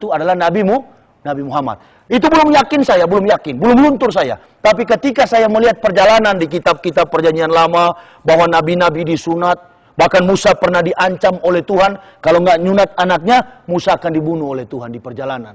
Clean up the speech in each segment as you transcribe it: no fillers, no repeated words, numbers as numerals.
adalah Nabi Muhammad. Itu belum yakin saya, belum luntur saya. Tapi ketika saya melihat perjalanan di kitab-kitab perjanjian lama, bahwa nabi-nabi disunat, bahkan Musa pernah diancam oleh Tuhan, kalau nggak nyunat anaknya, Musa akan dibunuh oleh Tuhan di perjalanan.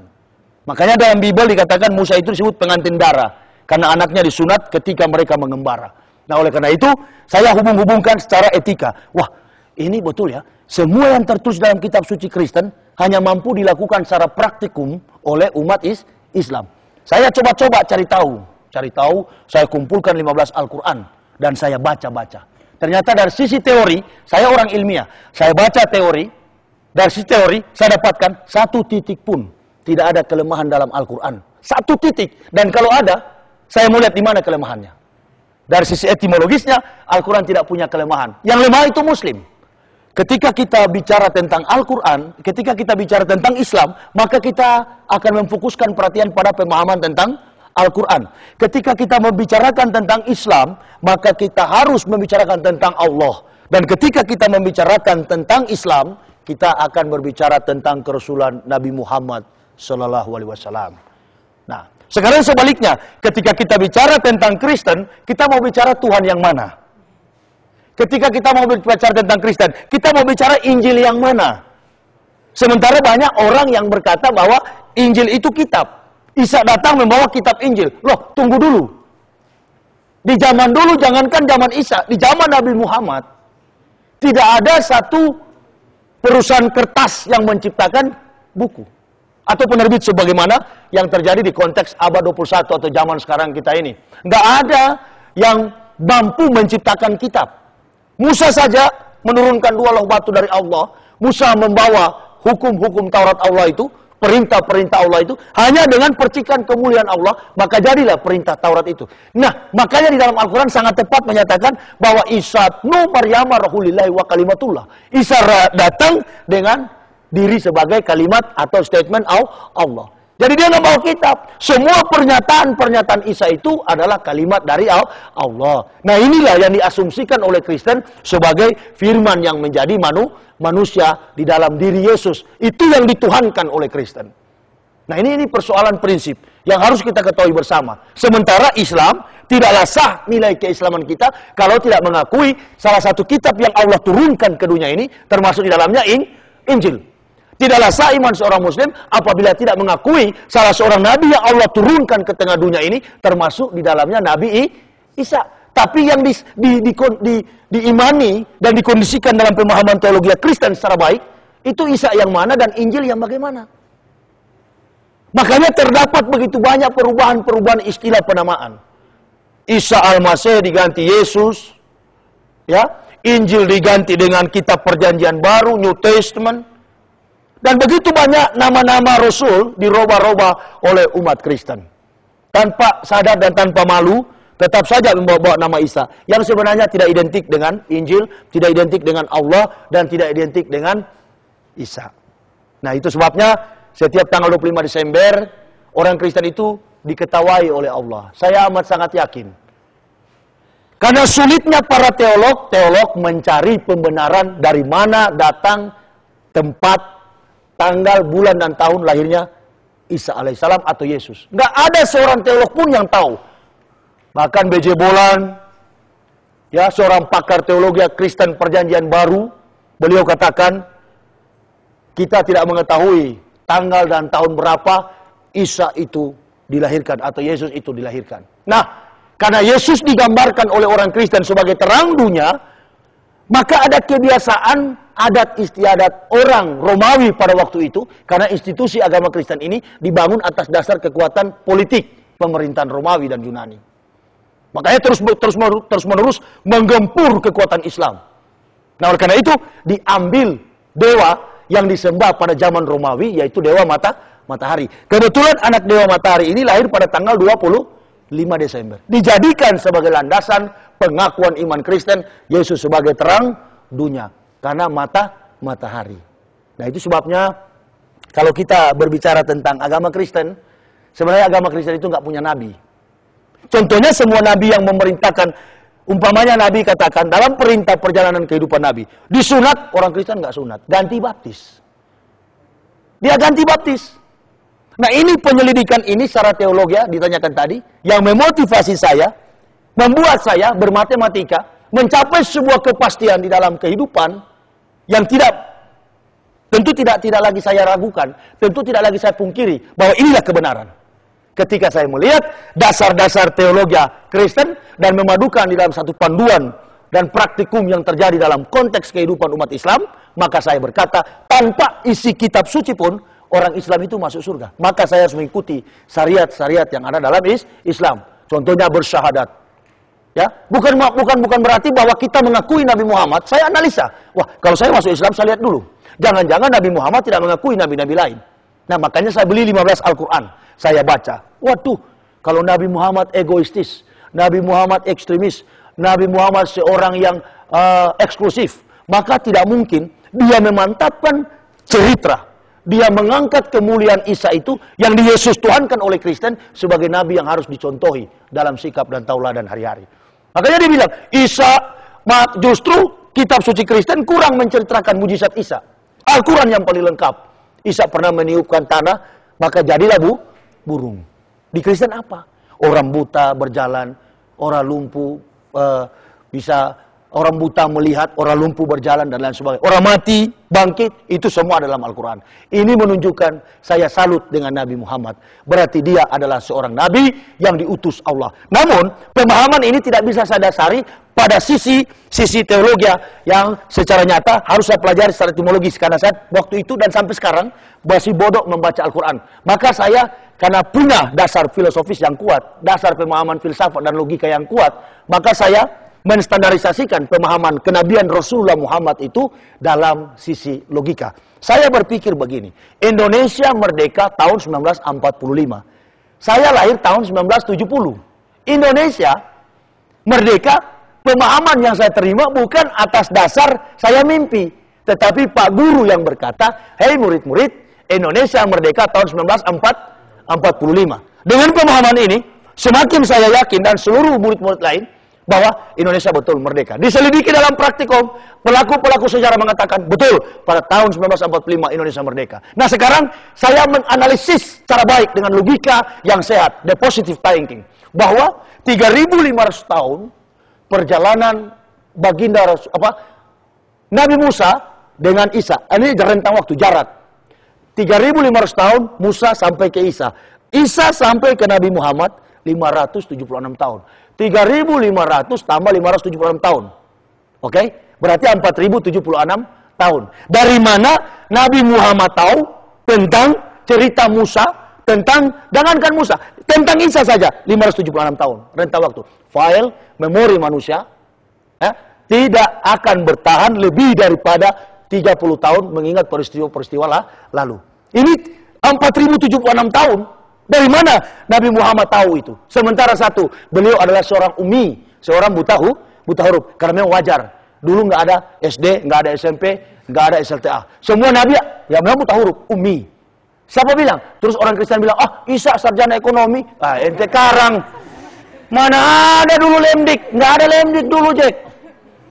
Makanya dalam Bible dikatakan Musa itu disebut pengantin darah, karena anaknya disunat ketika mereka mengembara. Nah, oleh karena itu, saya hubung-hubungkan secara etika. Wah, ini betul ya, semua yang tertulis dalam kitab suci Kristen hanya mampu dilakukan secara praktikum oleh umat Islam. Saya coba-coba cari tahu, saya kumpulkan 15 Al-Quran, dan saya baca-baca. Ternyata dari sisi teori, saya orang ilmiah, saya baca teori, dari sisi teori, saya dapatkan 1 titik pun tidak ada kelemahan dalam Al-Quran. 1 titik, dan kalau ada, saya mau lihat di mana kelemahannya. Dari sisi etimologisnya, Al-Quran tidak punya kelemahan. Yang lemah itu Muslim. Ketika kita bicara tentang Al-Quran, ketika kita bicara tentang Islam, maka kita akan memfokuskan perhatian pada pemahaman tentang Al-Quran. Ketika kita membicarakan tentang Islam, maka kita harus membicarakan tentang Allah. Dan ketika kita membicarakan tentang Islam, kita akan berbicara tentang kerasulan Nabi Muhammad SAW. Nah, sekarang sebaliknya, ketika kita bicara tentang Kristen, kita mau bicara Tuhan yang mana? Ketika kita mau bicara tentang Kristen, kita mau bicara Injil yang mana? Sementara banyak orang yang berkata bahwa Injil itu kitab. Isa datang membawa kitab Injil. Loh, tunggu dulu. Di zaman dulu, jangankan zaman Isa, di zaman Nabi Muhammad, tidak ada satu perusahaan kertas yang menciptakan buku. Atau penerbit sebagaimana yang terjadi di konteks abad 21 atau zaman sekarang kita ini. Nggak ada yang mampu menciptakan kitab. Musa saja menurunkan 2 loh batu dari Allah. Musa membawa hukum-hukum Taurat Allah itu, perintah-perintah Allah itu, hanya dengan percikan kemuliaan Allah, maka jadilah perintah Taurat itu. Nah, makanya di dalam Al-Quran sangat tepat menyatakan bahwa Isa ibnu Maryam rahulillahi wa kalimatullah. Isa datang dengan diri sebagai kalimat atau statement Allah. Jadi dia nggak bawa kitab. Semua pernyataan-pernyataan Isa itu adalah kalimat dari Allah. Nah, inilah yang diasumsikan oleh Kristen sebagai firman yang menjadi manusia di dalam diri Yesus. Itu yang dituhankan oleh Kristen. Nah, ini persoalan prinsip yang harus kita ketahui bersama. Sementara Islam tidaklah sah nilai keislaman kita kalau tidak mengakui salah satu kitab yang Allah turunkan ke dunia ini, termasuk di dalamnya Injil. Tidaklah sah iman seorang Muslim apabila tidak mengakui salah seorang Nabi yang Allah turunkan ke tengah dunia ini, termasuk di dalamnya Nabi Isa. Tapi yang diimani dan dikondisikan dalam pemahaman teologi Kristen secara baik, itu Isa yang mana dan Injil yang bagaimana. Makanya terdapat begitu banyak perubahan-perubahan istilah penamaan. Isa Al-Masih diganti Yesus, ya. Injil diganti dengan kitab perjanjian baru, New Testament. Dan begitu banyak nama-nama Rasul dirubah-rubah oleh umat Kristen. Tanpa sadar dan tanpa malu, tetap saja membawa nama Isa. Yang sebenarnya tidak identik dengan Injil, tidak identik dengan Allah, dan tidak identik dengan Isa. Nah, itu sebabnya setiap tanggal 25 Desember, orang Kristen itu diketawai oleh Allah. Saya amat sangat yakin. Karena sulitnya para teolog mencari pembenaran dari mana datang tempat, tanggal, bulan, dan tahun lahirnya Isa alaihissalam atau Yesus. Nggak ada seorang teolog pun yang tahu. Bahkan B.J. Bolan, ya, seorang pakar teologi Kristen perjanjian baru, beliau katakan, kita tidak mengetahui tanggal dan tahun berapa Isa itu dilahirkan atau Yesus itu dilahirkan. Nah, karena Yesus digambarkan oleh orang Kristen sebagai terang dunia, maka ada kebiasaan adat istiadat orang Romawi pada waktu itu, karena institusi agama Kristen ini dibangun atas dasar kekuatan politik pemerintahan Romawi dan Yunani. Makanya terus menerus menggempur kekuatan Islam. Nah, oleh karena itu diambil dewa yang disembah pada zaman Romawi, yaitu dewa matahari. Kebetulan anak dewa matahari ini lahir pada tanggal 25 Desember. Dijadikan sebagai landasan pengakuan iman Kristen, Yesus sebagai terang dunia. Karena matahari. Nah, itu sebabnya kalau kita berbicara tentang agama Kristen, sebenarnya agama Kristen itu nggak punya nabi. Contohnya semua nabi yang memerintahkan, umpamanya nabi katakan dalam perintah perjalanan kehidupan nabi, disunat, orang Kristen nggak sunat, ganti baptis. Dia ganti baptis. Nah, ini penyelidikan ini secara teologi ditanyakan tadi, yang memotivasi saya, membuat saya bermatematika, mencapai sebuah kepastian di dalam kehidupan yang tentu tidak lagi saya ragukan, tentu tidak lagi saya pungkiri bahwa inilah kebenaran. Ketika saya melihat dasar-dasar teologi Kristen dan memadukan di dalam satu panduan dan praktikum yang terjadi dalam konteks kehidupan umat Islam, maka saya berkata, tanpa isi kitab suci pun orang Islam itu masuk surga. Maka saya harus mengikuti syariat-syariat yang ada dalam Islam. Contohnya bersyahadat. Ya, bukan berarti bahwa kita mengakui Nabi Muhammad. Saya analisa. Wah, kalau saya masuk Islam, saya lihat dulu. Jangan-jangan Nabi Muhammad tidak mengakui nabi-nabi lain. Nah, makanya saya beli 15 Al-Quran. Saya baca. Waduh, kalau Nabi Muhammad egoistis, Nabi Muhammad ekstremis, Nabi Muhammad seorang yang eksklusif, maka tidak mungkin dia memantapkan cerita. Dia mengangkat kemuliaan Isa itu yang di Yesus Tuhankan oleh Kristen sebagai nabi yang harus dicontohi dalam sikap dan tauladan hari-hari. Makanya dia bilang, Isa, justru kitab suci Kristen kurang menceritakan mujizat Isa. Al-Quran yang paling lengkap. Isa pernah meniupkan tanah, maka jadilah burung. Di Kristen apa? Orang buta berjalan, orang lumpuh orang buta melihat, orang lumpuh berjalan, dan lain sebagainya. Orang mati, bangkit, itu semua dalam Al-Quran. Ini menunjukkan saya salut dengan Nabi Muhammad. Berarti dia adalah seorang Nabi yang diutus Allah. Namun, pemahaman ini tidak bisa saya dasari pada sisi teologi yang secara nyata harus saya pelajari secara etimologis. Karena saya waktu itu dan sampai sekarang masih bodoh membaca Al-Quran. Maka saya, karena punya dasar filosofis yang kuat, dasar pemahaman filsafat dan logika yang kuat, maka saya menstandarisasikan pemahaman kenabian Rasulullah Muhammad itu dalam sisi logika. Saya berpikir begini, Indonesia merdeka tahun 1945. Saya lahir tahun 1970. Indonesia merdeka, pemahaman yang saya terima bukan atas dasar saya mimpi, tetapi Pak Guru yang berkata, "Hei murid-murid, Indonesia merdeka tahun 1945. Dengan pemahaman ini, semakin saya yakin dan seluruh murid-murid lain bahwa Indonesia betul merdeka. Diselidiki dalam praktikum, pelaku-pelaku sejarah mengatakan, betul, pada tahun 1945 Indonesia merdeka. Nah, sekarang saya menganalisis secara baik dengan logika yang sehat, the positive thinking, bahwa 3.500 tahun perjalanan baginda Nabi Musa dengan Isa. Ini rentang waktu, jarak. 3.500 tahun Musa sampai ke Isa. Isa sampai ke Nabi Muhammad 576 tahun. 3.500 tambah 576 tahun. Oke? Berarti 4.076 tahun. Dari mana Nabi Muhammad tahu tentang cerita Musa, jangankan Musa, tentang Isa saja 576 tahun rentang waktu. File memori manusia tidak akan bertahan lebih daripada 30 tahun mengingat peristiwa-peristiwa lalu. Ini 4.076 tahun. Dari mana Nabi Muhammad tahu itu? Sementara satu, beliau adalah seorang ummi, seorang buta huruf. Karena memang wajar. Dulu nggak ada SD, nggak ada SMP, nggak ada SLTA. Semua Nabi ya memang buta huruf, ummi. Siapa bilang? Terus orang Kristen bilang, Isa sarjana ekonomi. Ente karang. Mana ada dulu lemdik? Nggak ada lemdik dulu, Jack.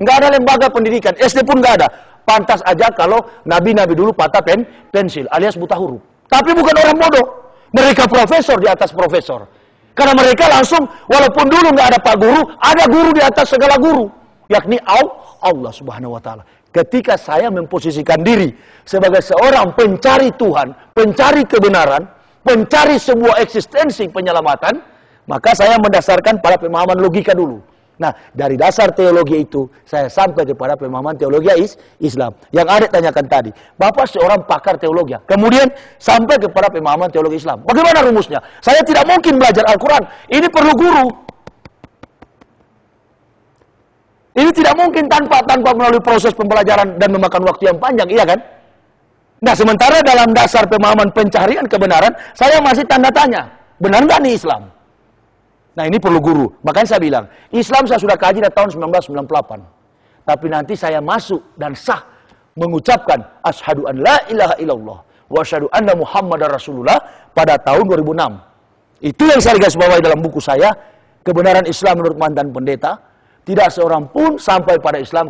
Nggak ada lembaga pendidikan. SD pun nggak ada. Pantas aja kalau nabi-nabi dulu patah pensil, alias buta huruf. Tapi bukan orang bodoh. Mereka profesor di atas profesor. Karena mereka langsung, walaupun dulu nggak ada Pak Guru, ada guru di atas segala guru. Yakni Allah Subhanahu wa Ta'ala. Ketika saya memposisikan diri sebagai seorang pencari Tuhan, pencari kebenaran, pencari sebuah eksistensi penyelamatan, maka saya mendasarkan pada pemahaman logika dulu. Nah, dari dasar teologi itu, saya sampai kepada pemahaman teologi Islam. Yang Adik tanyakan tadi, Bapak seorang pakar teologi. Kemudian sampai kepada pemahaman teologi Islam. Bagaimana rumusnya? Saya tidak mungkin belajar Al-Quran. Ini perlu guru. Ini tidak mungkin tanpa melalui proses pembelajaran dan memakan waktu yang panjang, iya kan? Nah, sementara dalam dasar pemahaman pencarian kebenaran, saya masih tanda tanya. Benar nggak nih Islam? Nah, ini perlu guru. Makanya saya bilang, Islam saya sudah kaji dari tahun 1998. Tapi nanti saya masuk dan sah mengucapkan asyhadu an la ilaha illallah wa asyhadu anna Muhammadar Rasulullah pada tahun 2006. Itu yang saya garis bawahi dalam buku saya, Kebenaran Islam Menurut Mantan Pendeta. Tidak seorang pun sampai pada Islam